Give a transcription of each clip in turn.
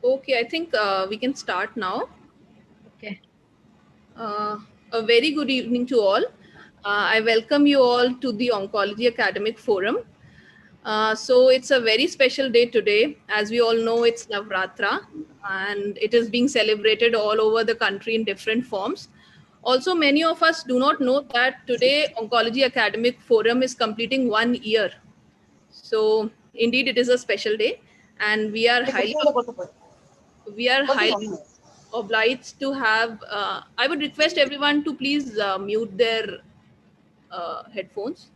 Okay, I think we can start now. Okay. A very good evening to all. I welcome you all to the Oncology Academic Forum. So it's a very special day today. As we all know, it's Navratra and it is being celebrated all over the country in different forms. Also, many of us do not know that today Oncology Academic Forum is completing 1 year. So indeed, it is a special day, and we are highly obliged to have. I would request everyone to please mute their headphones.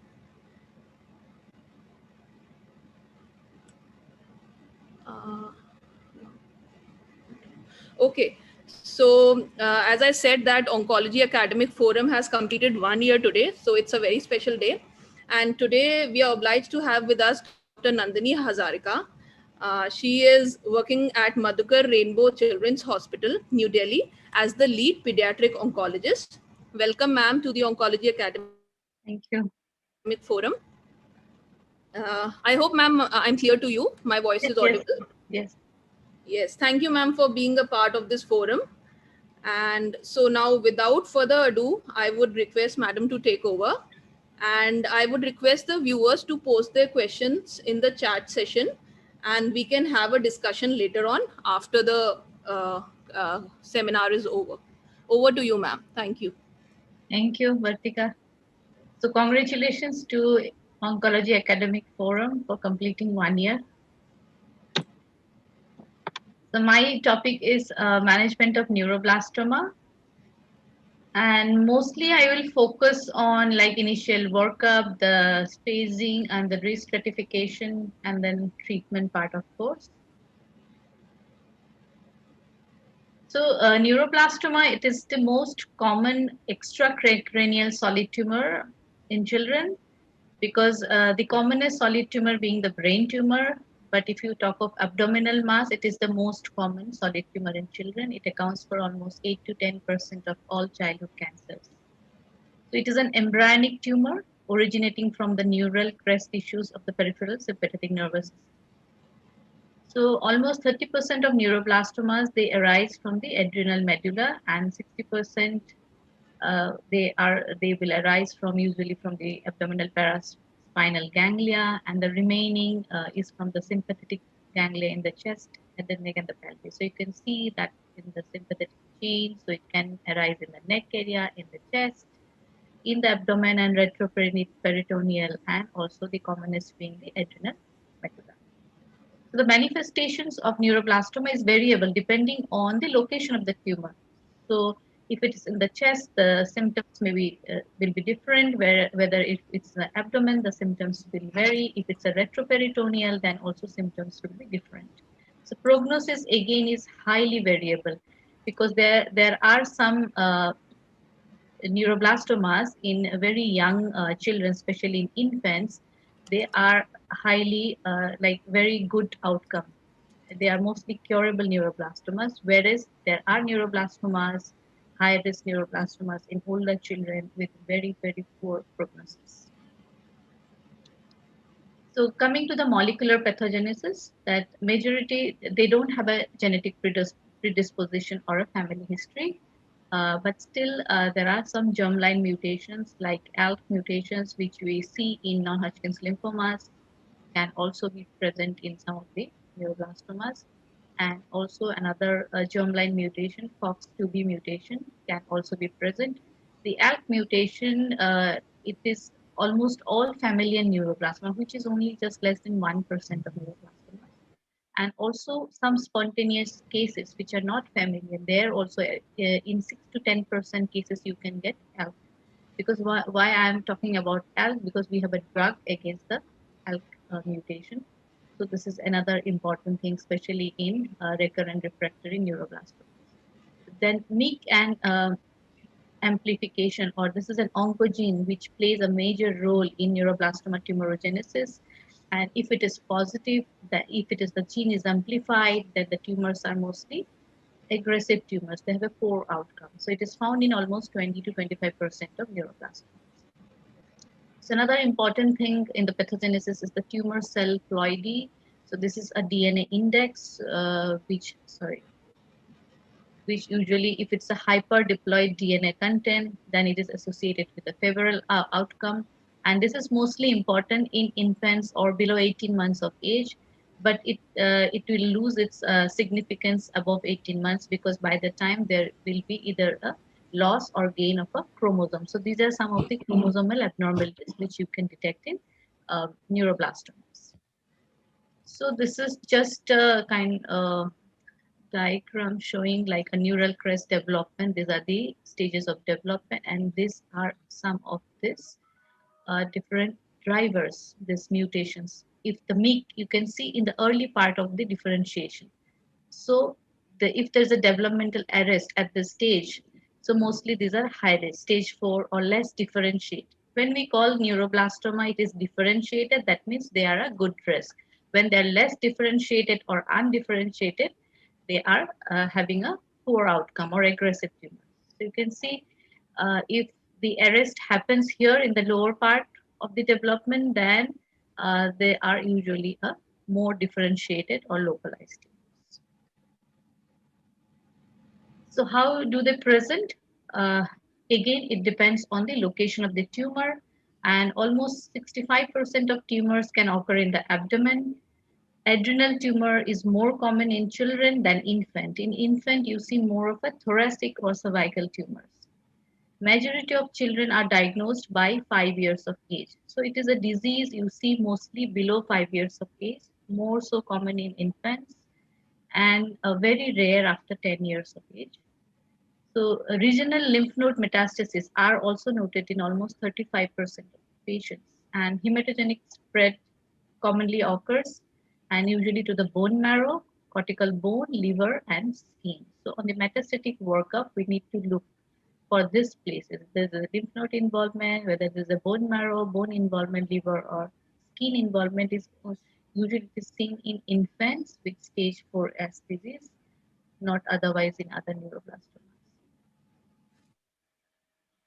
Uh, okay. So, as I said, that Oncology Academic Forum has completed 1 year today. So, it's a very special day. And today we are obliged to have with us Dr. Nandini Hazarika. She is working at Madhukar Rainbow Children's Hospital, New Delhi, as the lead pediatric oncologist. Welcome, ma'am, to the Oncology Academic Forum. Thank you. I hope, ma'am, I'm clear to you. My voice is Yes, yes, audible. yes. Yes, thank you, ma'am, for being a part of this forum. And so now, without further ado, I would request madam to take over. And I would request the viewers to post their questions in the chat session. And we can have a discussion later on after the seminar is over. Over to you, ma'am. Thank you. Thank you, Vartika. So congratulations to Oncology Academic Forum for completing 1 year. So my topic is management of neuroblastoma. And mostly I will focus on like initial workup, the staging and the risk stratification and then treatment part of course. So neuroblastoma, it is the most common extracranial solid tumor in children because the commonest solid tumor being the brain tumor. But if you talk of abdominal mass, it is the most common solid tumor in children. It accounts for almost 8 to 10% of all childhood cancers. So it is an embryonic tumor originating from the neural crest tissues of the peripheral sympathetic nervous system. So almost 30% of neuroblastomas they arise from the adrenal medulla, and 60% they will arise from usually from the abdominal paraspinal ganglia, and the remaining is from the sympathetic ganglia in the chest, and the neck, and the pelvis. So you can see that in the sympathetic chain. So it can arise in the neck area, in the chest, in the abdomen, and retroperitoneal, and also the commonest being the adrenal medulla. So the manifestations of neuroblastoma is variable depending on the location of the tumor. So if it is in the chest, the symptoms maybe will be different. Whether if it's the abdomen, the symptoms will vary. If it's a retroperitoneal, then also symptoms will be different. So prognosis again is highly variable because there are some neuroblastomas in very young children, especially in infants. They are highly like very good outcome. They are mostly curable neuroblastomas, whereas there are neuroblastomas, high risk neuroblastomas in older children with very, very poor prognosis. So coming to the molecular pathogenesis, that majority, they don't have a genetic predisposition or a family history. But still, there are some germline mutations like ALK mutations, which we see in non-Hodgkin's lymphomas, can also be present in some of the neuroblastomas. And also another germline mutation, FOX2B mutation, can also be present. The ALK mutation, it is almost all familial neuroblastoma, which is only just less than 1% of neuroblastomas. And also some spontaneous cases which are not familial. There also in 6 to 10% cases you can get ALK. Because why I am talking about ALK? Because we have a drug against the ALK mutation. So this is another important thing, especially in recurrent refractory neuroblastomas. Then MYC and amplification, or this is an oncogene which plays a major role in neuroblastoma tumorigenesis. And if it is positive, that if it is the gene is amplified, then the tumors are mostly aggressive tumors. They have a poor outcome. So it is found in almost 20 to 25% of neuroblastomas. So another important thing in the pathogenesis is the tumor cell ploidy. So this is a DNA index, which usually, if it's a hyper-diploid DNA content, then it is associated with a favorable outcome. And this is mostly important in infants or below 18 months of age, but it will lose its significance above 18 months, because by the time there will be either a loss or gain of a chromosome. So these are some of the chromosomal abnormalities which you can detect in neuroblastomas. So this is just a kind diagram showing like a neural crest development. These are the stages of development, and these are some of these different drivers, these mutations. If the meek, you can see in the early part of the differentiation. So if there's a developmental arrest at this stage, so mostly these are high risk, stage 4 or less differentiate. When we call neuroblastoma, it is differentiated, that means they are a good risk. When they're less differentiated or undifferentiated, they are having a poor outcome or aggressive tumor. So you can see if the arrest happens here in the lower part of the development, then they are usually a more differentiated or localized tumors. So how do they present? Uh, Again, it depends on the location of the tumor, and almost 65% of tumors can occur in the abdomen. Adrenal tumor is more common in children than infant. In infant, you see more of a thoracic or cervical tumors. Majority of children are diagnosed by 5 years of age. So it is a disease you see mostly below 5 years of age, more so common in infants, and very rare after 10 years of age. So regional lymph node metastases are also noted in almost 35% of patients, and hematogenic spread commonly occurs, and usually to the bone marrow, cortical bone, liver, and skin. So on the metastatic workup, we need to look for these places. There's a lymph node involvement, whether there's a bone marrow, bone involvement, liver, or skin involvement is usually seen in infants with stage 4S disease, not otherwise in other neuroblastomas.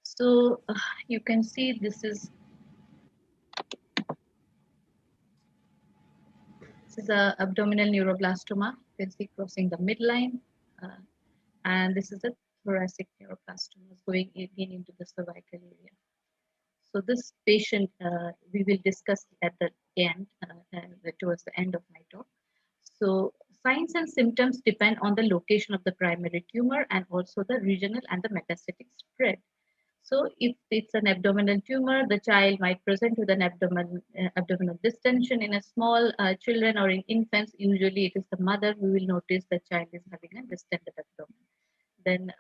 So you can see this is a abdominal neuroblastoma. You can see crossing the midline, uh, and this is a thoracic neuroblastoma going again into the cervical area. So this patient we will discuss at the end, towards the end of my talk. So signs and symptoms depend on the location of the primary tumor and also the regional and the metastatic spread. So if it's an abdominal tumor, the child might present with an abdominal distension. In a small children or in infants, usually it is the mother who will notice the child is having a distended abdomen. Then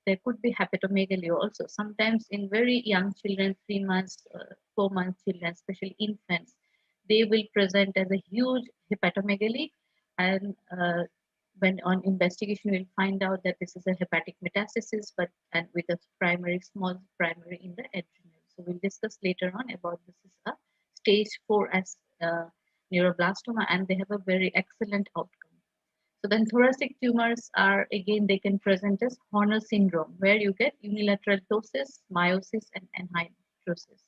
there could be hepatomegaly also. Sometimes in very young children, 3 months, 4 month children, especially infants, they will present as a huge hepatomegaly, and when on investigation we'll find out that this is a hepatic metastasis, but and with a small primary in the adrenal. So we'll discuss later on about this is a stage 4S neuroblastoma, and they have a very excellent outcome. So then thoracic tumors are, again, they can present as Horner syndrome, where you get unilateral ptosis, meiosis, and anhydrosis.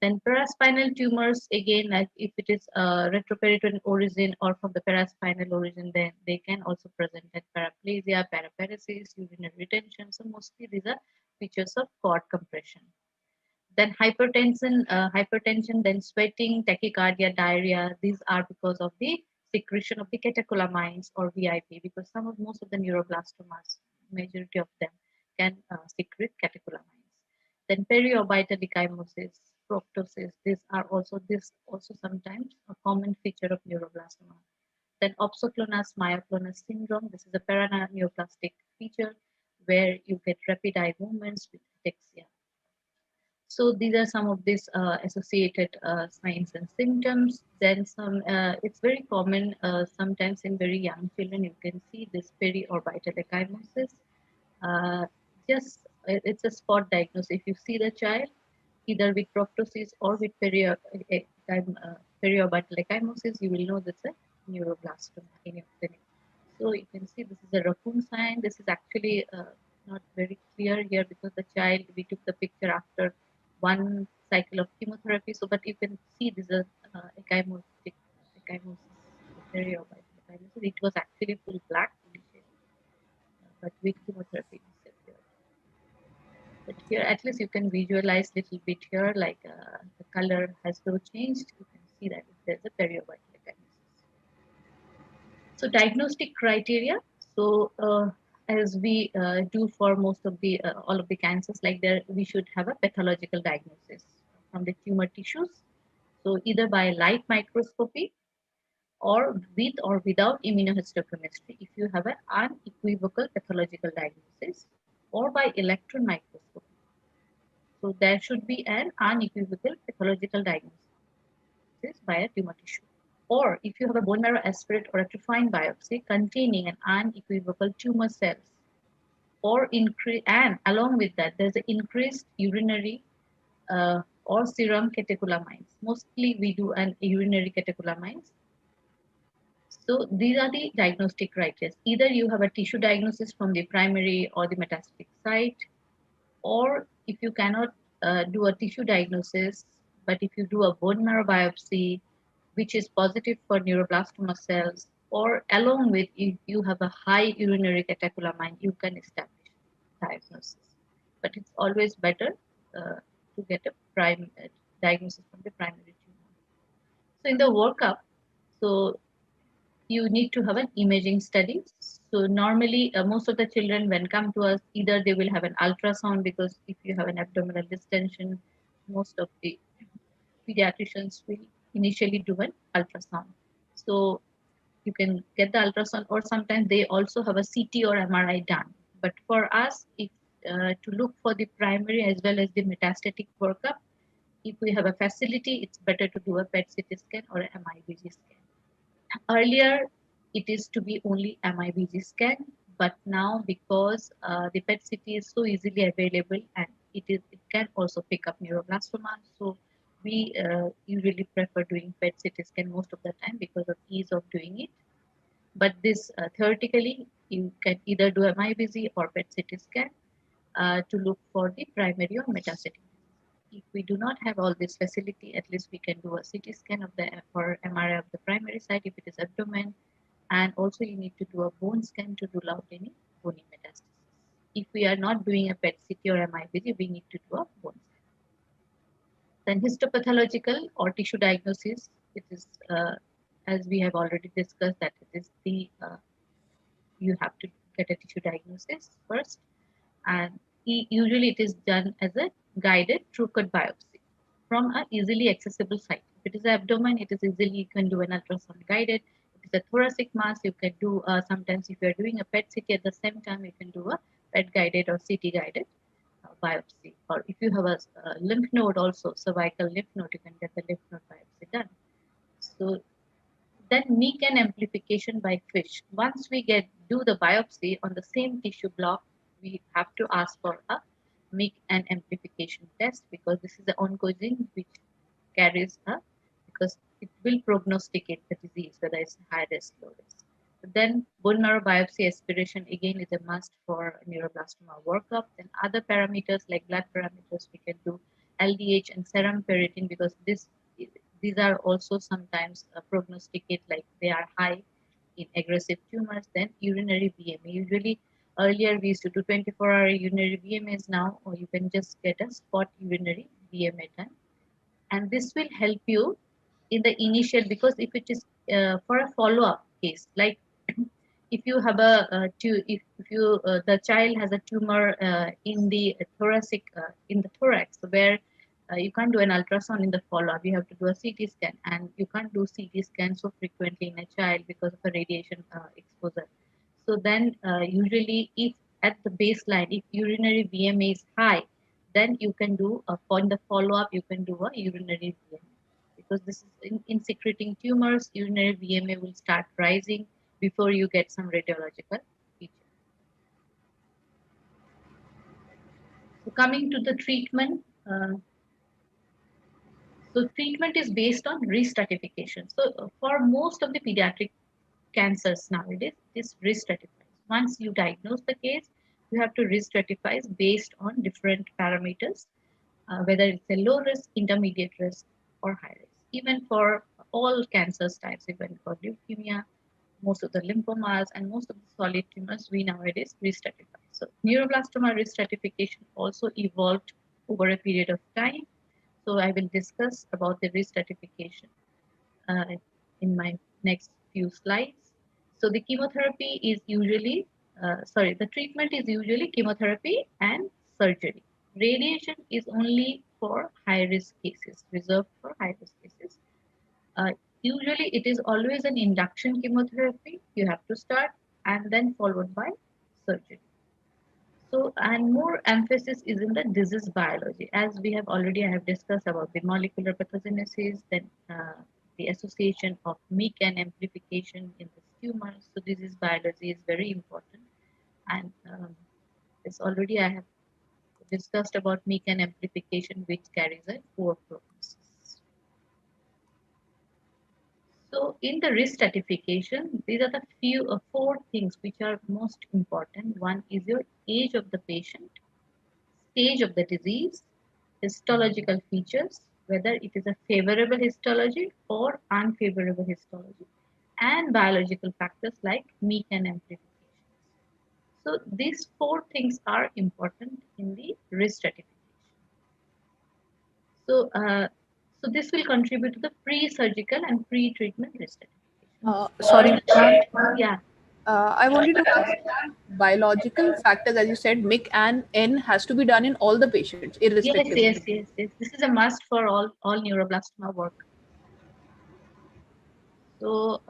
Then paraspinal tumors, again, like if it is retroperitoneal origin or from the paraspinal origin, then they can also present as paraplasia, paraparesis, urinary retention. So mostly these are features of cord compression. Then hypertension, then sweating, tachycardia, diarrhea. These are because of the secretion of the catecholamines or VIP, because most of the neuroblastomas, majority of them, can secrete catecholamines. Then periorbital ecchymosis, proptosis. This also sometimes a common feature of neuroblastoma. Then opsoclonus myoclonus syndrome. This is a paraneoplastic feature where you get rapid eye movements with ataxia. So these are some of these associated signs and symptoms. Then it's very common sometimes in very young children. You can see this periorbital ecchymosis. Uh, it's a spot diagnosis. If you see the child either with proptosis or with periorbital ecchymosis, you will know that's a neuroblastoma in your clinic. So you can see this is a raccoon sign. This is actually not very clear here because the child, we took the picture after one cycle of chemotherapy. So, but you can see this is ecchymosis. periorbital diagnosis. It was actually full black initially, but with chemotherapy it disappeared. But here at least you can visualize little bit here, like the color has no changed. You can see that there's a periorbital diagnosis. So diagnostic criteria. So as we do for most of the all of the cancers, like there we should have a pathological diagnosis from the tumor tissues. So either by light microscopy or with or without immunohistochemistry, if you have an unequivocal pathological diagnosis, or by electron microscopy. So there should be an unequivocal pathological diagnosis by a tumor tissue. Or if you have a bone marrow aspirate or a trifine biopsy containing an unequivocal tumor cells, or increase, and along with that, there's an increased urinary or serum catecholamines. Mostly we do an urinary catecholamines. So these are the diagnostic criteria. Either you have a tissue diagnosis from the primary or the metastatic site, or if you cannot do a tissue diagnosis, but if you do a bone marrow biopsy, which is positive for neuroblastoma cells, or along with if you have a high urinary catecholamine, you can establish diagnosis. But it's always better to get a diagnosis from the primary tumor. So in the workup, so you need to have an imaging study. So normally, most of the children when come to us, either they will have an ultrasound, because if you have an abdominal distension, most of the pediatricians will initially do an ultrasound. So you can get the ultrasound, or sometimes they also have a CT or MRI done. But for us, if to look for the primary as well as the metastatic workup, if we have a facility, it's better to do a PET-CT scan or a MIBG scan. Earlier, it is to be only MIBG scan, but now because the PET-CT is so easily available, and it can also pick up neuroblastoma, so we usually prefer doing PET-CT scan most of the time because of ease of doing it. But this theoretically, you can either do MIBG or PET-CT scan to look for the primary or metastatic. If we do not have all this facility, at least we can do a CT scan of the or MRI of the primary site if it is abdomen, and also you need to do a bone scan to rule out any bony metastasis. If we are not doing a PET-CT or MIBG, we need to do a bone scan. Then histopathological or tissue diagnosis, it is as we have already discussed, that it is the you have to get a tissue diagnosis first, and usually it is done as a guided true cut biopsy from a easily accessible site. If it is abdomen, it is easily, you can do an ultrasound guided. If it's a thoracic mass, you can do sometimes if you are doing a PET-CT at the same time, you can do a PET guided or CT guided biopsy. Or if you have a lymph node also, cervical lymph node, you can get the lymph node biopsy done. So then MIC and amplification by FISH. Once we do the biopsy on the same tissue block, we have to ask for a MIC and amplification test, because this is the oncogene which carries because it will prognosticate the disease, whether it's high risk, low risk. Then bone marrow biopsy aspiration again is a must for neuroblastoma workup. Then other parameters like blood parameters, we can do LDH and serum ferritin, because these are also sometimes prognosticate like they are high in aggressive tumors. Then urinary VMA. Usually earlier we used to do 24-hour urinary VMAs. Now or you can just get a spot urinary VMA done, and this will help you in the initial, because if it is for a follow-up case, like if you have if you the child has a tumor in the thoracic in the thorax, where you can't do an ultrasound in the follow-up, you have to do a CT scan, and you can't do CT scan so frequently in a child because of the radiation exposure. So then usually if at the baseline, if urinary VMA is high, then you can do for the follow-up, you can do a urinary VMA, because this is in secreting tumors, urinary VMA will start rising before you get some radiological feature. So coming to the treatment, so treatment is based on restratification. So for most of the pediatric cancers nowadays, it is restratified. Once you diagnose the case, you have to restratify based on different parameters, whether it's a low risk, intermediate risk, or high risk. Even for all cancer types, even for leukemia, most of the lymphomas, and most of the solid tumors we nowadays restratify. So neuroblastoma restratification also evolved over a period of time. So I will discuss about the restratification uh, in my next few slides. So the chemotherapy is usually, the treatment is usually chemotherapy and surgery. Radiation is only for high risk cases, reserved for high risk cases. Uh, Usually it is always an induction chemotherapy you have to start, and then followed by surgery. So, and more emphasis is in the disease biology, as we have already I have discussed about the molecular pathogenesis, then the association of MECAN amplification in the tumors. So, disease biology is very important, and this already I have discussed about MECAN amplification, which carries a poor prognosis. So, in the risk stratification, these are the four things which are most important. One is your age of the patient, stage of the disease, histological features, whether it is a favorable histology or unfavorable histology, and biological factors like MECAN amplifications. So these four things are important in the risk stratification. So, so this will contribute to the pre-surgical and pre-treatment risk stratification. Sorry, ma'am. Yeah, I wanted to ask, biological factors, as you said, MIC and N has to be done in all the patients, yes, irrespectively. yes, yes, yes. This is a must for all neuroblastoma work. So,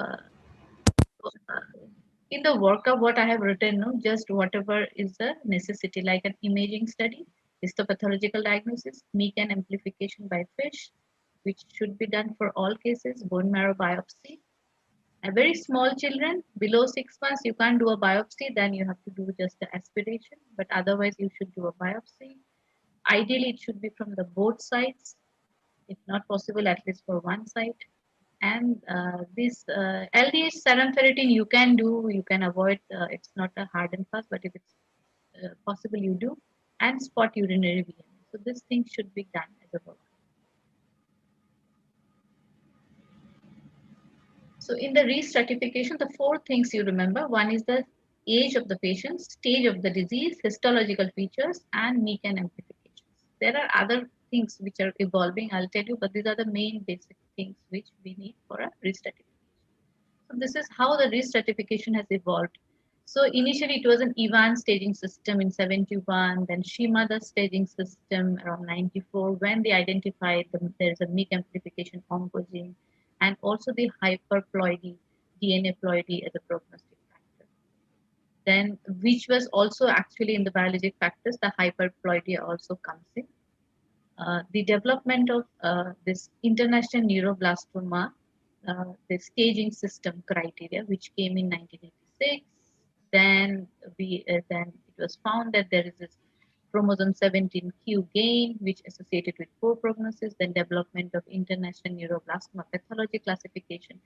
in the workup, what I have written, no, just whatever is the necessity, like an imaging study, histopathological diagnosis, MECAN amplification by FISH, which should be done for all cases, bone marrow biopsy. A very small children below 6 months, you can't do a biopsy, then you have to do just the aspiration, but otherwise you should do a biopsy. Ideally, it should be from the both sides, if not possible, at least for one side. And this LDH serum ferritin you can do, you can avoid, it's not a hard and fast, but if it's possible, you do. And spot urinary VMA. So this thing should be done as a work. So in the re-stratification, the four things you remember, one is the age of the patient, stage of the disease, histological features, and MECAN amplifications. There are other things which are evolving, I'll tell you, but these are the main basic things which we need for a re-stratification. So this is how the restratification has evolved. So initially it was an Ivan staging system in 71, then Shimada staging system around 94 when they identified there's a MYC amplification oncogene and also the hyperploidy, DNA ploidy as a prognostic factor. Then which was also actually in the biologic factors, the hyperploidy also comes in. The development of this international neuroblastoma, the staging system criteria, which came in 1986. Then it was found that there is this chromosome 17q gain, which associated with poor prognosis. Then development of international neuroblastoma pathology classification,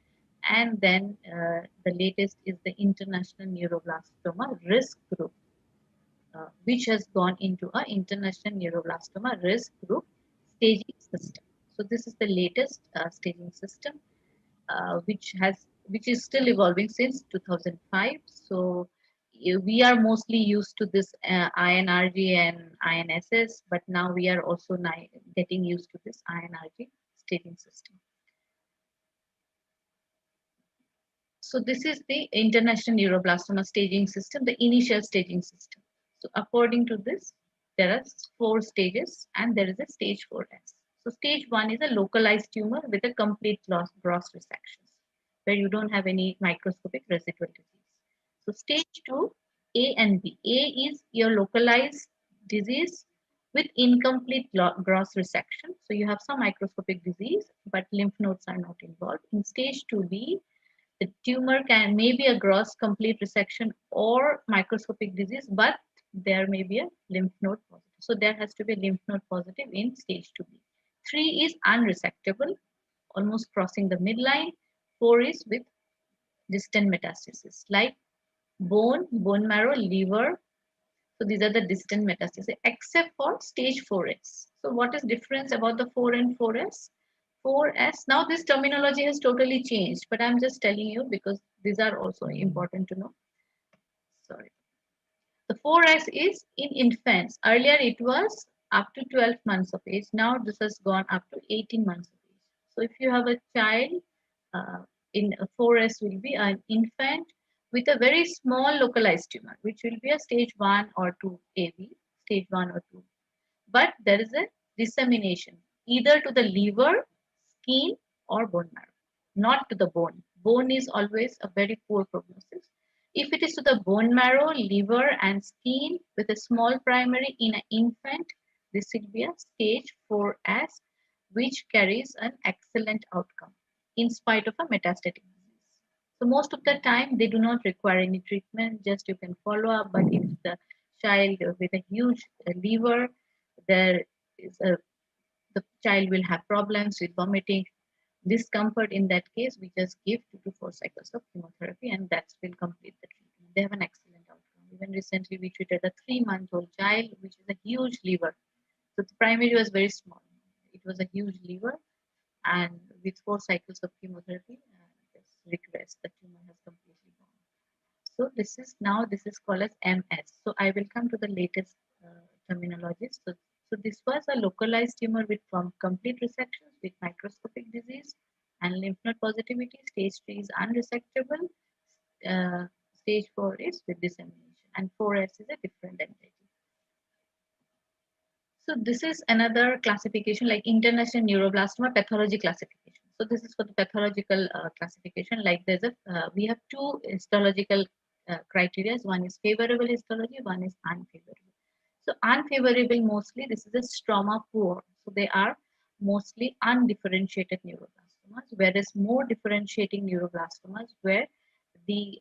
and then the latest is the international neuroblastoma risk group, which has gone into a international neuroblastoma risk group staging system. So this is the latest staging system, which is still evolving since 2005. So we are mostly used to this INRG and INSS, but now we are also getting used to this INRG staging system. So this is the international neuroblastoma staging system, the initial staging system. So according to this, there are four stages and there is a stage 4S. So stage 1 is a localized tumor with a complete gross resections where you don't have any microscopic residual disease. So stage 2, A and B. A is your localized disease with incomplete gross resection. So you have some microscopic disease, but lymph nodes are not involved. In stage 2B, the tumor can may be a gross complete resection or microscopic disease, but there may be a lymph node positive. So there has to be a lymph node positive in stage 2B. 3 is unresectable, almost crossing the midline. 4 is with distant metastasis like bone marrow, liver. So these are the distant metastases except for stage 4S. So what is difference about the 4 and 4S? 4S. Now this terminology has totally changed, but I'm just telling you because these are also important to know. Sorry. The 4S is in infants. Earlier it was up to 12 months of age. Now this has gone up to 18 months of age. So if you have a child, uh, in a 4S will be an infant with a very small localized tumor, which will be a stage 1 or 2 AV, stage 1 or 2. But there is a dissemination either to the liver, skin, or bone marrow, not to the bone. Bone is always a very poor prognosis. If it is to the bone marrow, liver, and skin with a small primary in an infant, this will be a stage 4S, which carries an excellent outcome in spite of a metastatic disease. So most of the time, they do not require any treatment, just you can follow up. But if the child with a huge liver, there is a the child will have problems with vomiting, discomfort. In that case, we just give 2 to 4 cycles of chemotherapy, and that will complete the treatment. They have an excellent outcome. Even recently, we treated a 3-month-old child, which is a huge liver. So the primary was very small. It was a huge liver, and with 4 cycles of chemotherapy, this regressed. The tumor has completely gone. So this is called as MS. So I will come to the latest terminology. So this was a localized tumor with complete resections with microscopic disease and lymph node positivity. Stage 3 is unresectable. Stage 4 is with dissemination, and 4S is a different entity. So this is another classification like international neuroblastoma pathology classification. So this is for the pathological classification. Like we have two histological criteria. One is favorable histology, one is unfavorable. So unfavorable mostly this is a stroma poor. So they are mostly undifferentiated neuroblastomas, whereas more differentiating neuroblastomas where the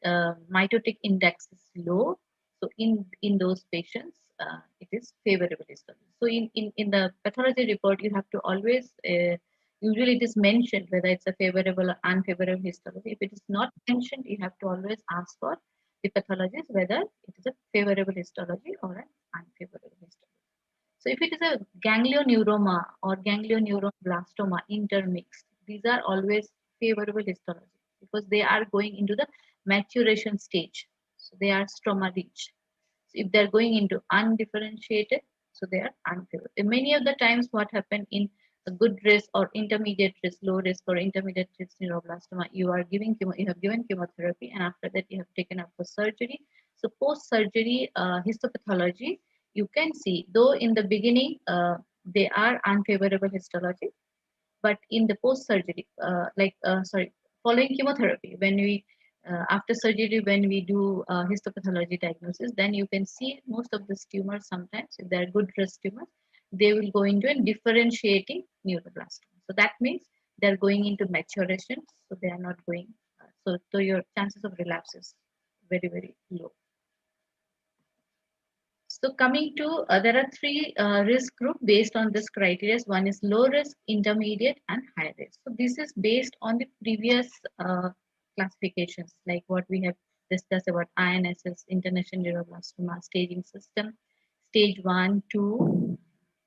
mitotic index is low. So in those patients, it is favorable histology. So in the pathology report, you have to always usually it is mentioned whether it's a favorable or unfavorable histology. If it is not mentioned, you have to always ask for the pathologist whether it is a favorable histology or an unfavorable histology. So if it is a ganglioneuroma or ganglioneuroblastoma intermixed, these are always favorable histology because they are going into the maturation stage. So they are stroma rich. So if they're going into undifferentiated, so they are unfavorable. And many of the times what happened in a good risk or intermediate risk, low risk or intermediate risk neuroblastoma, you are giving you have given chemotherapy and after that you have taken up for surgery. So post-surgery histopathology, you can see, though in the beginning they are unfavorable histology, but in the post surgery following chemotherapy when we after surgery when we do histopathology diagnosis, then you can see most of these tumors, sometimes if they are good risk tumors, they will go into a differentiating neuroblastoma. So that means they're going into maturation, so they are not going so your chances of relapse is very very low. So coming to, there are three risk group based on this criteria. One is low risk, intermediate, and high risk. So this is based on the previous classifications, like what we have discussed about INSS, International Neuroblastoma Staging System, stage 1, 2,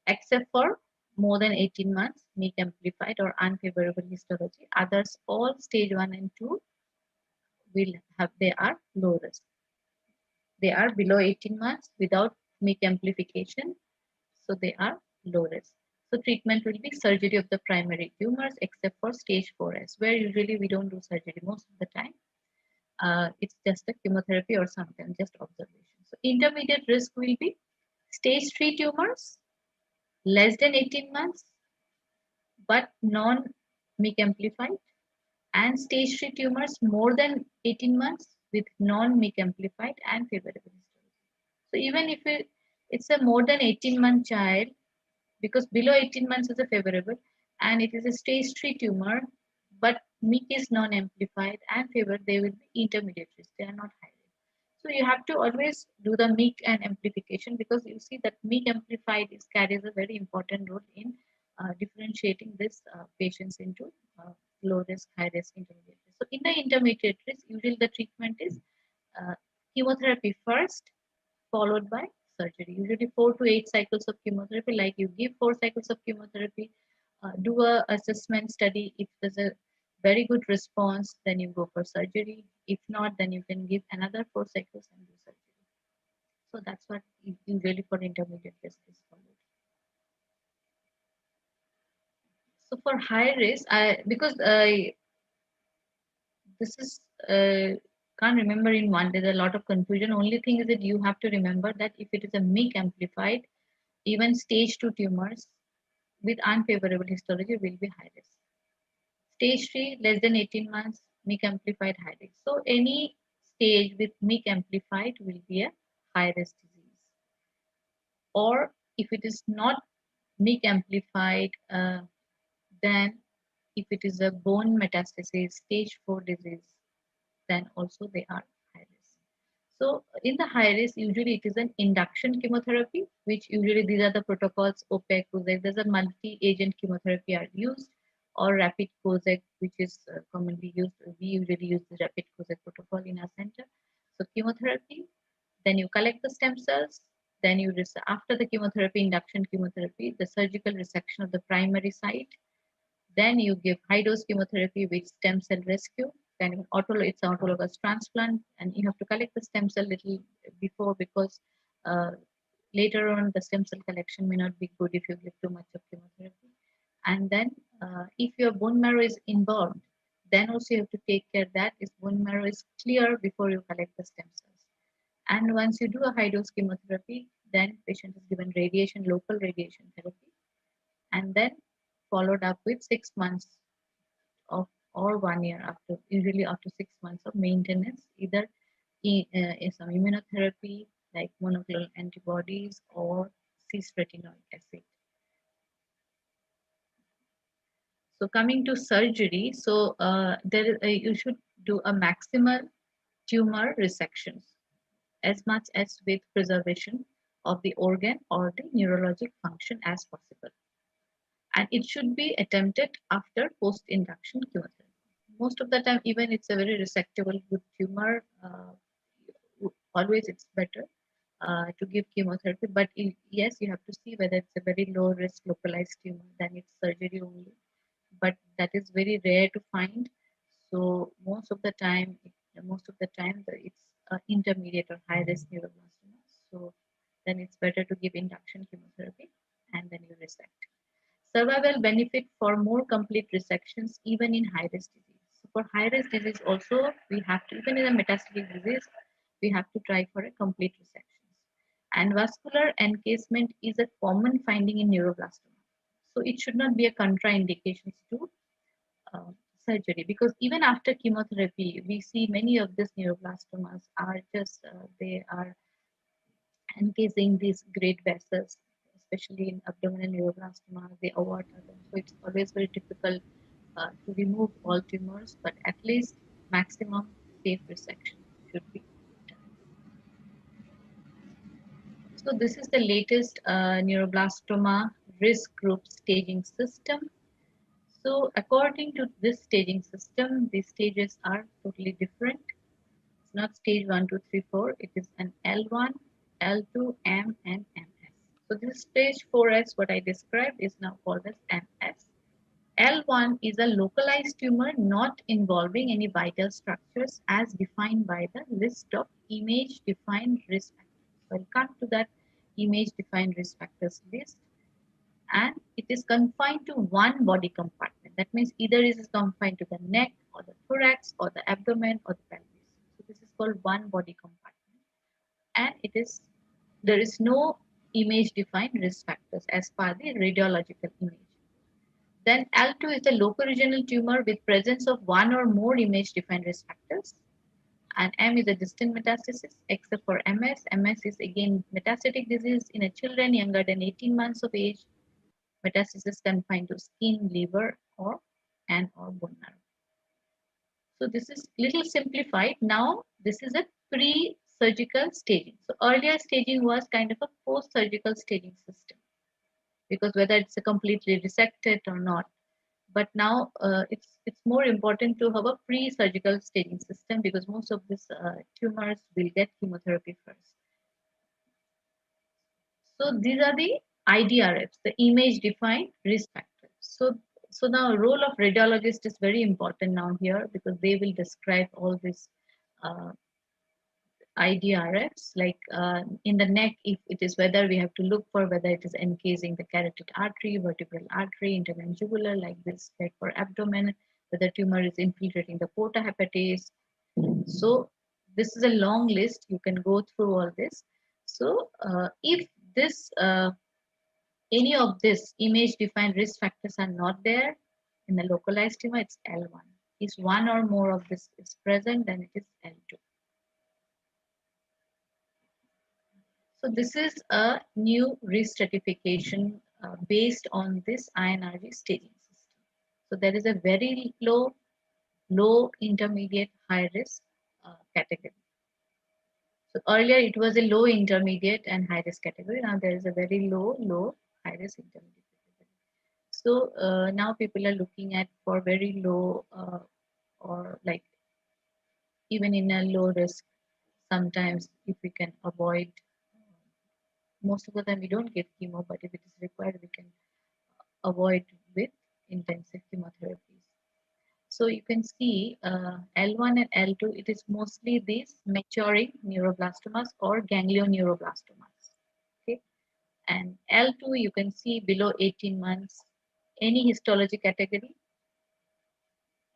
except for more than 18 months, MIC amplified or unfavorable histology. Others, all stage 1 and 2 will have, they are low risk. They are below 18 months without MIC amplification, so they are low risk. So treatment will be surgery of the primary tumors except for stage 4S, where usually we don't do surgery most of the time. It's just a chemotherapy or sometimes just observation. So intermediate risk will be stage 3 tumors, less than 18 months, but non-MIC amplified, and stage 3 tumors more than 18 months with non-MIC amplified and favorable histology. So even if it's a more than 18-month child, because below 18 months is a favorable, and it is a stage 3 tumor, but MIC is non-amplified and favored, they will be intermediate risk. They are not high risk. So you have to always do the MIC and amplification because you see that MIC amplified carries a very important role in differentiating these patients into low risk, high risk, intermediate risk. So in the intermediate risk, usually the treatment is uh, chemotherapy first, followed by surgery. Usually 4 to 8 cycles of chemotherapy, like you give 4 cycles of chemotherapy do a assessment study. If there's a very good response, then you go for surgery. If not, then you can give another 4 cycles and do surgery. So that's what usually for intermediate risk is followed. So for high risk, because this is can't remember in one. There's a lot of confusion. Only thing is that you have to remember that if it is a MYC amplified, even stage 2 tumors with unfavorable histology will be high risk. Stage 3, less than 18 months, MYC amplified high risk. So any stage with MYC amplified will be a high risk disease. Or if it is not MYC amplified, then if it is a bone metastasis, stage 4 disease, then also they are high risk. So in the high risk, usually it is an induction chemotherapy, which usually these are the protocols, OPEC, COSAC. There's a multi-agent chemotherapy are used, or rapid COSAC, which is commonly used. We usually use the rapid COSAC protocol in our center. So chemotherapy, then you collect the stem cells, then you after the chemotherapy, induction chemotherapy, the surgical resection of the primary site, then you give high dose chemotherapy with stem cell rescue, kind of it's an autologous transplant, and you have to collect the stem cell little before because uh, later on the stem cell collection may not be good if you give too much of chemotherapy. And then if your bone marrow is involved, then also you have to take care that is bone marrow is clear before you collect the stem cells. And once you do a high dose chemotherapy, then patient is given radiation, local radiation therapy, and then followed up with 6 months of or 1 year after, usually after 6 months of maintenance, either some immunotherapy like monoclonal antibodies or cis-retinoic acid. So coming to surgery, so you should do a maximal tumor resections as much as with preservation of the organ or the neurologic function as possible. And it should be attempted after post-induction chemotherapy. Most of the time, even it's a very resectable good tumor, always it's better to give chemotherapy. But yes, you have to see whether it's a very low risk localized tumor, then it's surgery only. But that is very rare to find. So most of the time, it's intermediate or high risk neuroblastoma. So then it's better to give induction chemotherapy and then you resect. Survival benefit for more complete resections even in high risk disease. So for high risk disease also we have to, even in a metastatic disease, we have to try for a complete resection. And vascular encasement is a common finding in neuroblastoma. So it should not be a contraindication to uh, surgery, because even after chemotherapy, we see many of these neuroblastomas are just, they are encasing these great vessels, especially in abdominal neuroblastoma, the aorta. So it's always very difficult to remove all tumors, but at least maximum safe resection should be done. So this is the latest neuroblastoma risk group staging system. So according to this staging system, the stages are totally different. It's not stage 1, 2, 3, 4. It is an L1, L2, M, and MS. So this stage 4S, what I described, is now called as MS. L1 is a localized tumor not involving any vital structures as defined by the list of image-defined risk factors. So I'll come to that image-defined risk factors list. And it is confined to one body compartment. That means either it is confined to the neck or the thorax or the abdomen or the pelvis. So this is called one body compartment. And there is no image defined risk factors as per the radiological image. Then L2 is a locoregional tumor with presence of one or more image defined risk factors. And M is a distant metastasis, except for MS. MS is again metastatic disease in a children younger than 18 months of age. Metastasis confined to skin, liver, or bone marrow. So this is little simplified. Now this is a pre-surgical staging. So earlier staging was kind of a post-surgical staging system, because whether it's a completely resected or not. But now it's more important to have a pre-surgical staging system, because most of these tumors will get chemotherapy first. So these are the IDRFs, the image-defined risk factors. So, so the role of radiologist is very important now here because they will describe all this uh, IDRFs, like in the neck, if it is whether we have to look for whether it is encasing the carotid artery, vertebral artery, intermandibular, like this, like for abdomen, whether tumor is infiltrating the porta hepatis. So this is a long list. You can go through all this. So if this any of this image defined risk factors are not there in the localized tumor, it's L1. If one or more of this is present, then it is L2. So this is a new risk stratification based on this INRG staging system. So there is a very low, intermediate, high risk category. So earlier it was a low, intermediate, and high risk category. Now there is a very low, high risk, intermediate category. So now people are looking at for very low or like even in a low risk. Sometimes if we can avoid, most of the time we don't give chemo, but if it is required, we can avoid with intensive chemotherapies. So you can see L1 and L2, it is mostly these maturing neuroblastomas or ganglioneuroblastomas. Okay, and L2 you can see below 18 months, any histology category,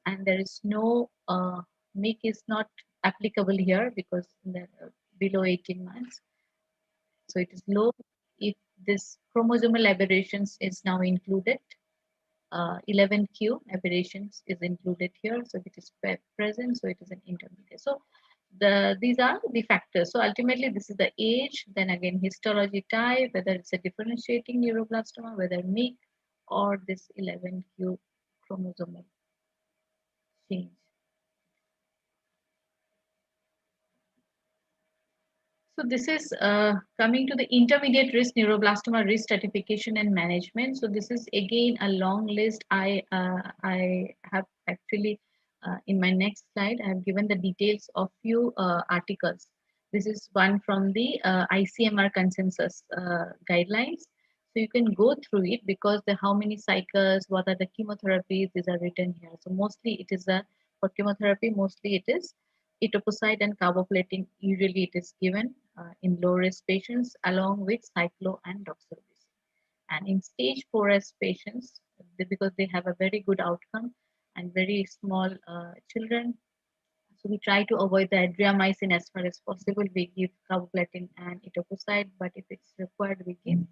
and there is no MIC is not applicable here because the, below 18 months. So it is low if this chromosomal aberrations is now included. 11q aberrations is included here, so it is present, so it is an intermediate. So these are the factors. So ultimately this is the age, then again histology type, whether it's a differentiating neuroblastoma, whether MIC or this 11q chromosomal change. So this is coming to the intermediate risk neuroblastoma risk stratification and management. So this is again a long list. I have actually in my next slide I have given the details of few articles. This is one from the ICMR consensus guidelines. So you can go through it because the how many cycles, what are the chemotherapies, these are written here. So mostly it is a for chemotherapy. Mostly it is etoposide and carboplatin. Usually it is given in low risk patients along with cyclo and doxorubicin. And in stage 4S patients, because they have a very good outcome and very small children, so we try to avoid the adriamycin as far as possible. We give carboplatin and etoposide, but if it's required, we give.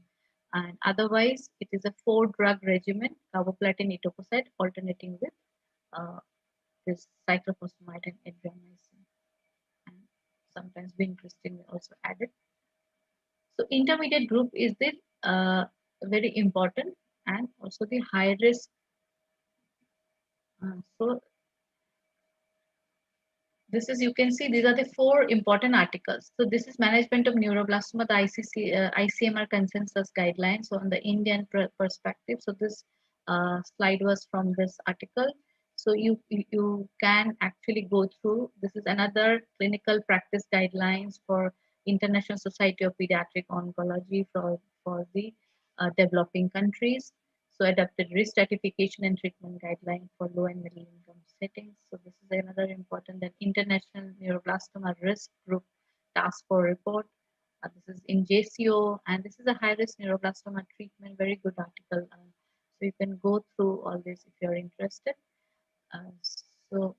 And otherwise, it is a 4-drug regimen: carboplatin, etoposide, alternating with uh, this cyclophosphamide and adriamycin. And sometimes vincristine also added. So intermediate group is the very important and also the high risk. So this is, you can see these are the 4 important articles. So this is management of neuroblastoma, the ICMR consensus guidelines on the Indian perspective. So this slide was from this article. So you can actually go through. This is another clinical practice guidelines for International Society of Pediatric Oncology for the developing countries. So adapted risk stratification and treatment guideline for low and middle income settings. So this is another important, that International Neuroblastoma Risk Group Task Force report. This is in JCO, and this is a high risk neuroblastoma treatment. Very good article. So you can go through all this if you're interested. So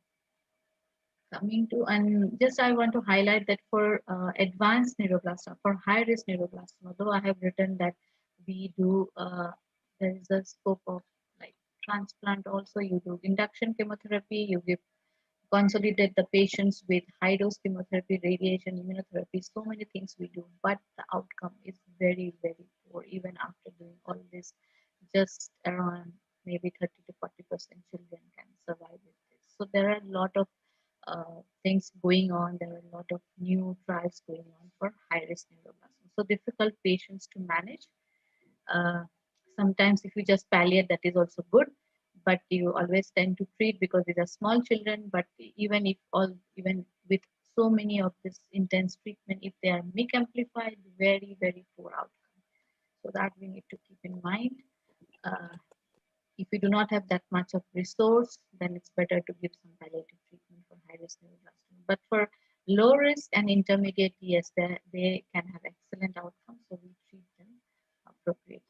coming to, and just I want to highlight that for advanced neuroblastoma, for high risk neuroblastoma, though I have written that we do, there is a scope of like transplant also, you do induction chemotherapy, you give consolidate the patients with high dose chemotherapy, radiation, immunotherapy, so many things we do, but the outcome is very poor even after doing all this. Just around maybe 30 to 40% children can survive with this. So there are a lot of things going on. There are a lot of new trials going on for high risk neuroblastoma. So difficult patients to manage. Uh, Sometimes if you just palliate, that is also good, but you always tend to treat because these are small children. But even with so many of this intense treatment, if they are MIC amplified, very poor outcome. So that we need to keep in mind. Uh, if you do not have that much of resource, then it's better to give some palliative treatment for high risk neuroblastoma. But for low risk and intermediate, yes, they can have excellent outcomes, so we treat them appropriately.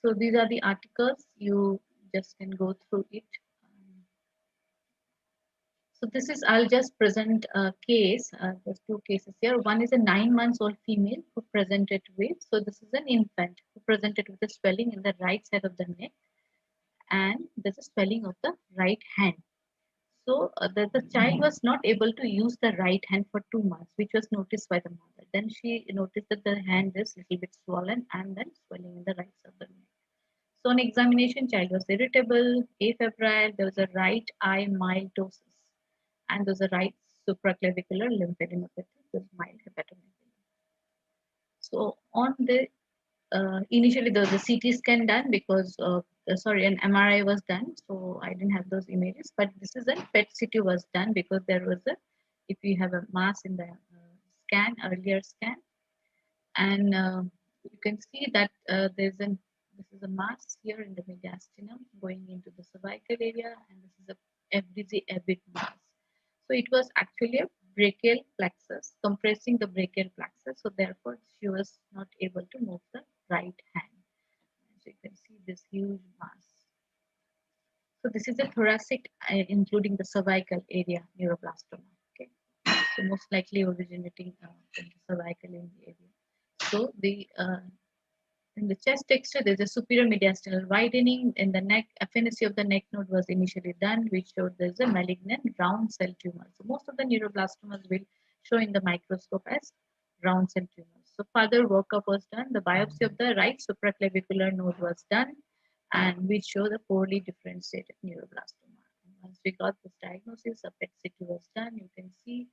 So these are the articles. You just can go through it. So this is, I'll just present a case. There's two cases here. One is a 9 months old female who presented with, so this is an infant who presented with a swelling in the right side of the neck, and there's a swelling of the right hand. So the child was not able to use the right hand for 2 months, which was noticed by the mother. Then she noticed that the hand is a little bit swollen and then swelling in the right side of the neck. So on examination, child was irritable, afebrile, there was a right eye mild ptosis, and there was a right supraclavicular lymphadenopathy, there was mild hepatomegaly. So on the initially there was a CT scan done because sorry, an MRI was done, so I didn't have those images. But this is a PET CT was done because there was a, if you have a mass in the scan, earlier scan, and you can see that there's an, this is a mass here in the mediastinum going into the cervical area, and this is a FDG EBIT mass. So it was actually a brachial plexus, compressing the brachial plexus. So therefore, she was not able to move the right hand. So you can see this huge mass. So this is a thoracic, including the cervical area neuroblastoma. Okay, so most likely originating from the cervical in the area. So the in the chest texture, there's a superior mediastinal widening. In the neck, aphanasy of the neck node was initially done, which showed there's a malignant round cell tumor. So most of the neuroblastomas will show in the microscope as round cell tumors. So further workup was done. The biopsy of the right supraclavicular node was done, and which showed a poorly differentiated neuroblastoma. And once we got this diagnosis, a PET CT was done. You can see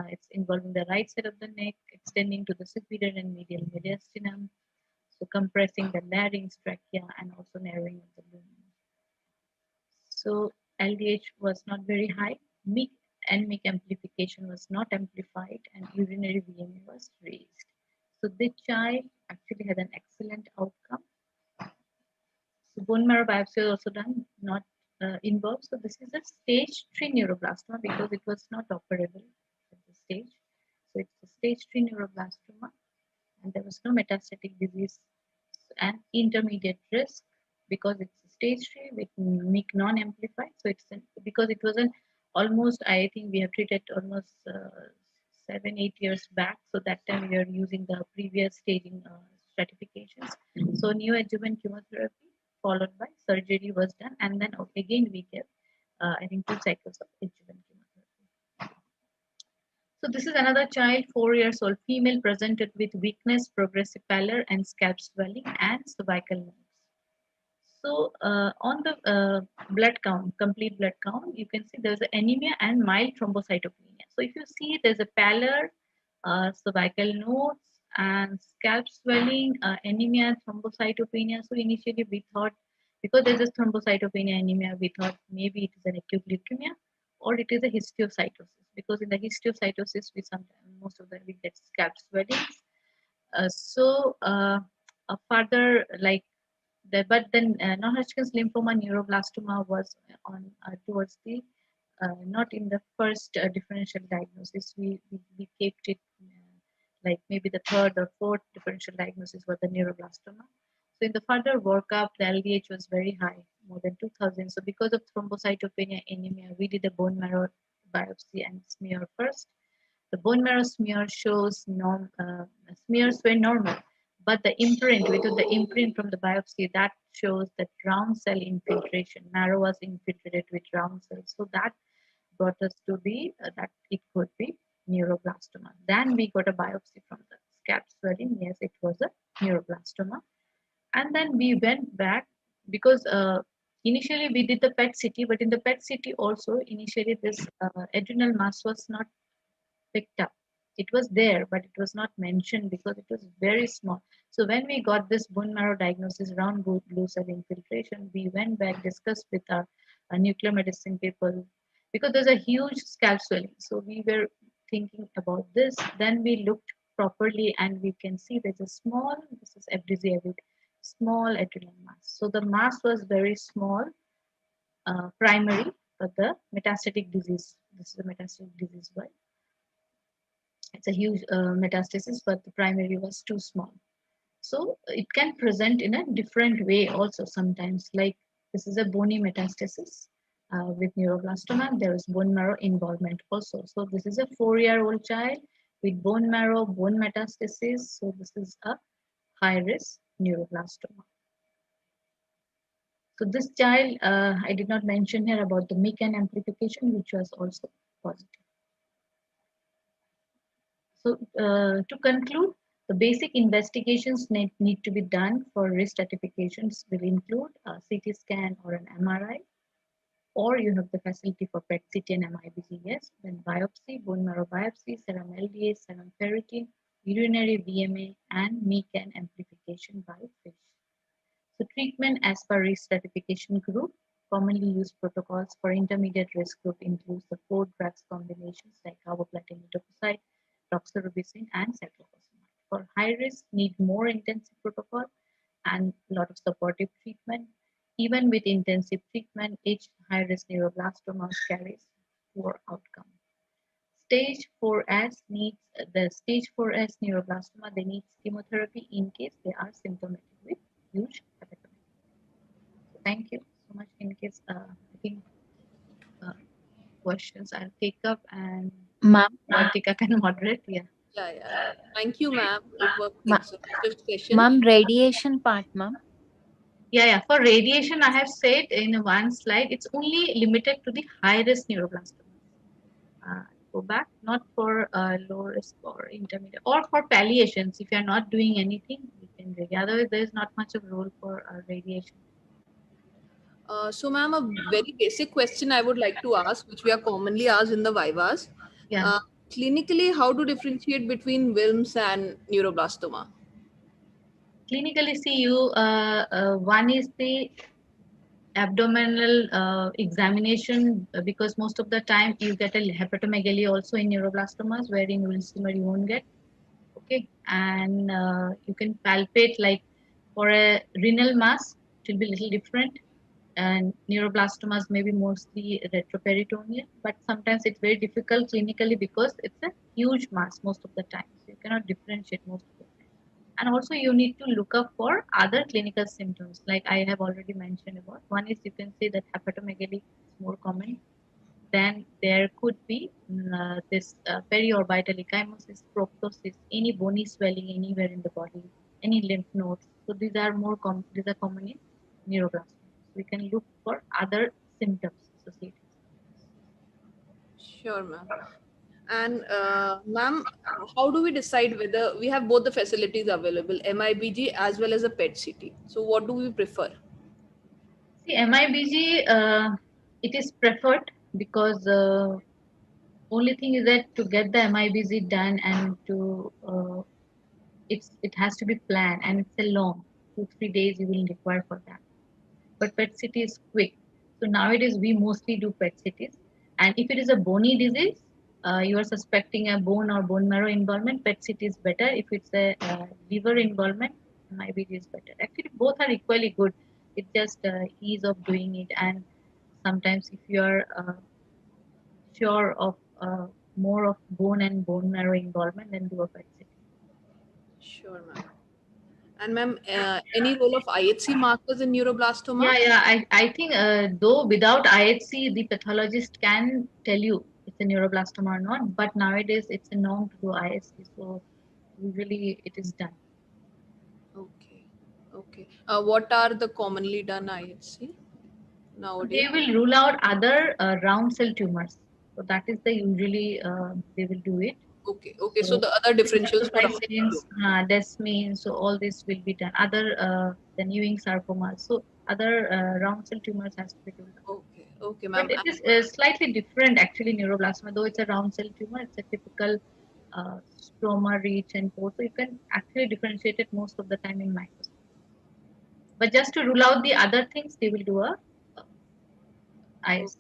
it's involving the right side of the neck, extending to the superior and medial mediastinum. So compressing the larynx, trachea, and also narrowing of the lumen. So LDH was not very high. MIC and MIC amplification was not amplified, and urinary VMA was raised. So the child actually had an excellent outcome. So bone marrow biopsy was also done, not involved. So this is a stage 3 neuroblastoma because it was not operable at this stage. So it's a stage 3 neuroblastoma, and there was no metastatic disease and intermediate risk because it's stage 3 with MIC non-amplified. So it's because it was an almost, I think we have treated almost 7-8 years back. So that time we were using the previous staging stratifications. So neoadjuvant chemotherapy followed by surgery was done, and then again we gave I think 2 cycles of adjuvant chemotherapy. So this is another child, 4 years old female, presented with weakness, progressive pallor, and scalp swelling and cervical nerves. So on the blood count, complete blood count, you can see there's anemia and mild thrombocytopenia. So if you see there's a pallor, cervical nodes, and scalp swelling, anemia, thrombocytopenia. So initially we thought, because there's a thrombocytopenia anemia, we thought maybe it is an acute leukemia or it is a histiocytosis. Because in the histiocytosis, we sometimes, most of them, we get scalp swellings. Further, like but then non-Hodgkin's lymphoma neuroblastoma was on towards the not in the first differential diagnosis. We kept it like maybe the third or fourth differential diagnosis was the neuroblastoma. So in the further workup, the LDH was very high, more than 2,000. So because of thrombocytopenia anemia, we did a bone marrow biopsy and smear first. The bone marrow smear shows smears were normal, but the imprint, without the imprint from the biopsy, that shows that round cell infiltration. Marrow was infiltrated with round cells, so that brought us to the that it could be neuroblastoma. Then we got a biopsy from the scalp swelling. Yes, it was a neuroblastoma, and then we went back because. Initially, we did the PET CT, but in the PET CT also, initially this adrenal mass was not picked up. It was there, but it was not mentioned because it was very small. So when we got this bone marrow diagnosis around blue cell infiltration, we went back, discussed with our nuclear medicine people because there's a huge scalp swelling. So we were thinking about this. Then we looked properly and we can see there's a small, this is FDZ, small adrenal mass. So the mass was very small, primary, but the metastatic disease. This is a metastatic disease, but it's a huge metastasis, but the primary was too small. So it can present in a different way also sometimes. Like this is a bony metastasis with neuroblastoma. There is bone marrow involvement also. So this is a 4-year-old child with bone marrow, bone metastasis. So this is a high risk neuroblastoma. So this child, I did not mention here about the MECAN amplification, which was also positive. So to conclude, the basic investigations need to be done for risk stratifications will include a CT scan or an MRI, or you have the facility for PET-CT and MIBG, yes, then biopsy, bone marrow biopsy, serum LDH, serum ferritin, urinary VMA, and MECAN amplification by FISH. So treatment as per risk stratification group, commonly used protocols for intermediate risk group includes the 4 drugs combinations like carboplatin, etoposide, doxorubicin, and cyclophosphamide. For high risk, need more intensive protocol and a lot of supportive treatment. Even with intensive treatment, each high risk neuroblastoma carries poor outcome. Stage 4S needs the stage 4S neuroblastoma. They need chemotherapy in case they are symptomatic with huge hepatomegaly. So thank you so much. In case I think uh, questions I'll take up and Ma'am, Ratika can moderate. Yeah. Yeah, yeah. Thank you, ma'am. It was an ma- exhaustive session. ma'am, radiation part, ma'am. Yeah, yeah. For radiation, I have said in one slide, it's only limited to the high risk neuroblastoma. Go back, not for low risk or intermediate or for palliations. If you're not doing anything, you can radiate. Otherwise, there is not much of role for radiation. So, ma'am, a very basic question I would like to ask, which we are commonly asked in the Vivas. Yeah. Uh, Clinically, how to differentiate between WILMS and neuroblastoma? Clinically, see you. One is the abdominal examination because most of the time you get a hepatomegaly also in neuroblastomas, wherein Wilson you won't get. Okay, and you can palpate like for a renal mass, it will be a little different, and neuroblastomas may be mostly retroperitoneal, but sometimes it's very difficult clinically because it's a huge mass most of the time, so you cannot differentiate most of the time. And also you need to look up for other clinical symptoms like I have already mentioned about. One is you can say that hepatomegaly is more common. Then there could be this periorbital ecchymosis, proptosis, any bony swelling anywhere in the body, any lymph nodes. So these are these are common in neuroblastoma. So we can look for other symptoms associated. Sure, ma'am. And, ma'am, how do we decide whether we have both the facilities available, MIBG as well as a PET-CT? So, what do we prefer? See, MIBG, it is preferred because only thing is that to get the MIBG done and to it has to be planned and it's a long 2-3 days you will require for that. But PET CT is quick. So nowadays we mostly do PET CTs. And if it is a bony disease, you are suspecting a bone or bone marrow involvement, PET CT is better. If it's a liver involvement, MIBG is better. Actually, both are equally good. It's just ease of doing it. And sometimes if you are sure of more of bone and bone marrow involvement, then do a PET CT. Sure, ma'am. And, ma'am, any role of IHC markers in neuroblastoma? Yeah, yeah. I think though without IHC, the pathologist can tell you it's a neuroblastoma or not. But nowadays it's a norm to do IHC, so usually it is done. Okay. Okay. What are the commonly done IHC So nowadays? they will rule out other round cell tumors. So that is the usually they will do it. Okay. Okay. So So the other differentials for round streptomycins, tumor. desmin, so all this will be done. Other the Ewing sarcomas, so other round cell tumors has to be ruled out. Okay. Okay, But ma'am. it is slightly different actually neuroblastoma, though it's a round cell tumor. It's a typical stroma, reach, and pore. So you can actually differentiate it most of the time in microscope. But just to rule out the other things, they will do a Okay. IST.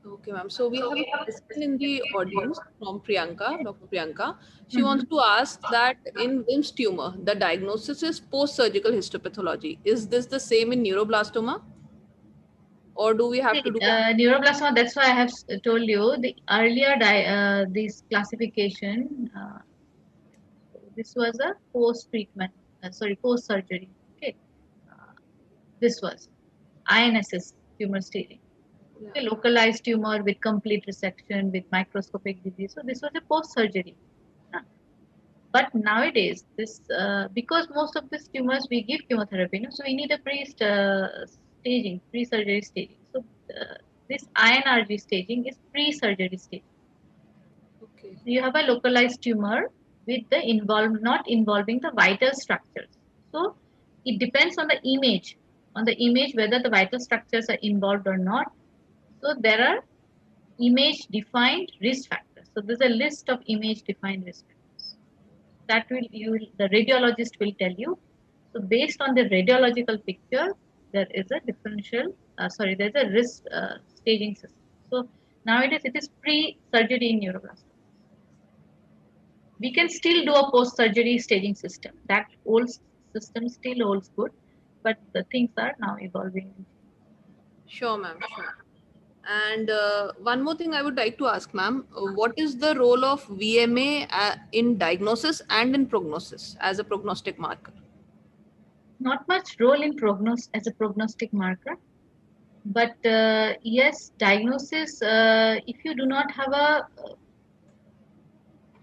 Okay, ma'am. So we have a question in the audience from Priyanka, Dr. Priyanka. She Mhm. wants to ask that in Wilms tumor, the diagnosis is post-surgical histopathology. Is this the same in neuroblastoma, or do we have See, to do? neuroblastoma, that's why I have told you the earlier this classification, this was a post-treatment, post-surgery. Okay, uh, this was INSS tumor staging. Yeah. Okay, localized tumor with complete resection with microscopic disease. So this was a post-surgery. Huh. But nowadays, this because most of these tumors we give chemotherapy, no? So we need a staging, pre-surgery staging. So this INRG staging is pre-surgery staging. Okay. So you have a localized tumor with the not involving the vital structures. So it depends on the image whether the vital structures are involved or not. So there are image defined risk factors. So there's a list of image defined risk factors that the radiologist will tell you. So based on the radiological picture, there is a there's a risk staging system. So nowadays it is pre-surgery in neuroblastoma. We can still do a post-surgery staging system. That old system still holds good, but the things are now evolving. Sure, ma'am. Sure. And one more thing I would like to ask, ma'am, what is the role of VMA in diagnosis and in prognosis as a prognostic marker? Not much role in prognosis as a prognostic marker, but yes, diagnosis. If you do not have a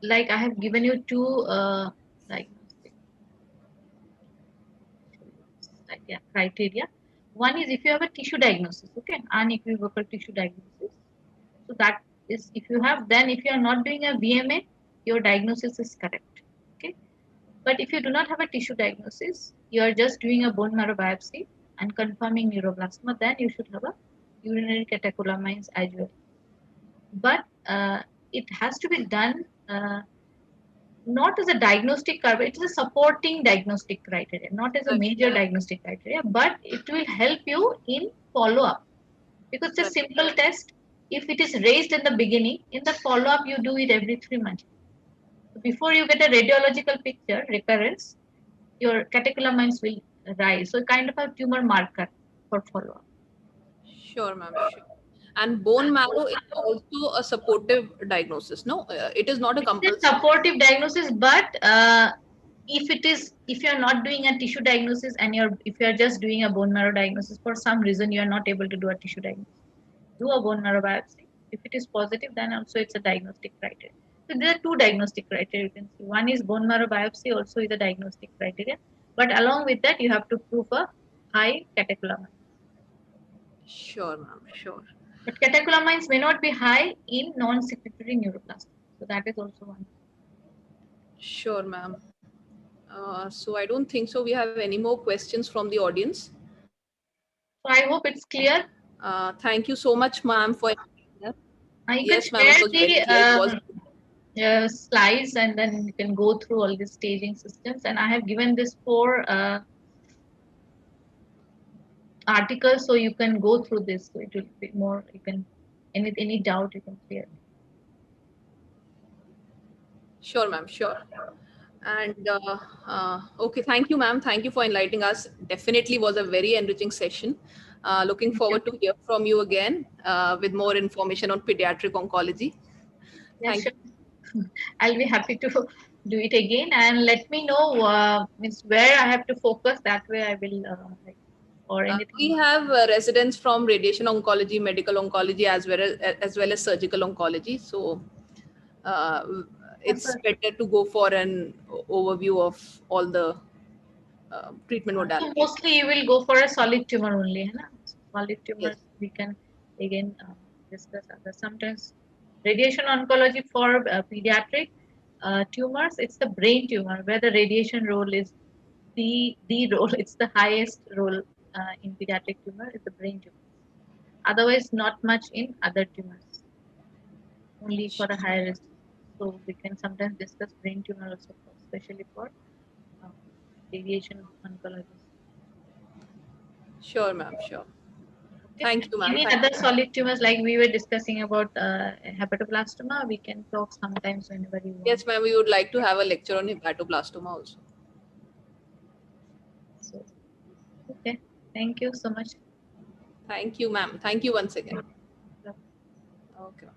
like, I have given you two diagnostic criteria. One is if you have a tissue diagnosis, okay, unequivocal tissue diagnosis. So that is if you have, then if you are not doing a VMA, your diagnosis is correct. Okay. But if you do not have a tissue diagnosis, you are just doing a bone marrow biopsy and confirming neuroblastoma, then you should have a urinary catecholamines as well. But it has to be done not as a diagnostic criteria, it is a supporting diagnostic criteria, not as a Right. major diagnostic criteria, but it will help you in follow up because it's a Right. simple test. If it is raised in the beginning, in the follow up, you do it every 3 months. So before you get a radiological picture recurrence, your catecholamines will rise. So kind of a tumor marker for follow up. Sure, ma'am. Sure. And bone marrow is also a supportive diagnosis. No, it is not a It's a compulsory. supportive diagnosis, but if you're not doing a tissue diagnosis and if you're just doing a bone marrow diagnosis for some reason you are not able to do a tissue diagnosis, do a bone marrow biopsy. If it is positive, then also it's a diagnostic criteria. So there are two diagnostic criteria you can see. One is bone marrow biopsy, also is a diagnostic criteria. But along with that, you have to prove a high catecholamine. Sure, ma'am. Sure. But catecholamines may not be high in non-secretory neuroplasm. So that is also one. Sure, ma'am. So I don't think so. We have any more questions from the audience. So I hope it's clear. Thank you so much, ma'am, for. You can Yes, ma'am. It share was very the clear. It was. slides and then you can go through all these staging systems. And I have given this four articles so you can go through this. So it will be more, you can, any doubt you can clear. Sure, ma'am. Sure. And okay, thank you, ma'am. Thank you for enlightening us. Definitely was a very enriching session. Looking Thank you. forward to hear from you again with more information on pediatric oncology. Yes, Thank sure. you. I'll be happy to do it again and let me know means where I have to focus. That way I will or We anything. have residents from radiation oncology, medical oncology, as well as surgical oncology. So uh, it's Prefer. better to go for an overview of all the treatment So modalities. mostly you will go for a solid tumor only, है ना? Solid Yes. tumors we can again discuss other. Sometimes radiation oncology for pediatric tumors, it's the brain tumor where the radiation role is the role. It's the highest role in pediatric tumor is the brain tumor. Otherwise, not much in other tumors. Only for a higher risk. So we can sometimes discuss brain tumor also, especially for uh, radiation oncology. Sure, ma'am. Sure. Thank you, ma'am. Any Thank other solid tumors, like we were discussing about hepatoblastoma, we can talk sometimes whenever you want. Yes, ma'am. We would like to have a lecture on hepatoblastoma also. So, okay. Thank you so much. Thank you, ma'am. Thank you once again. Yeah. Okay.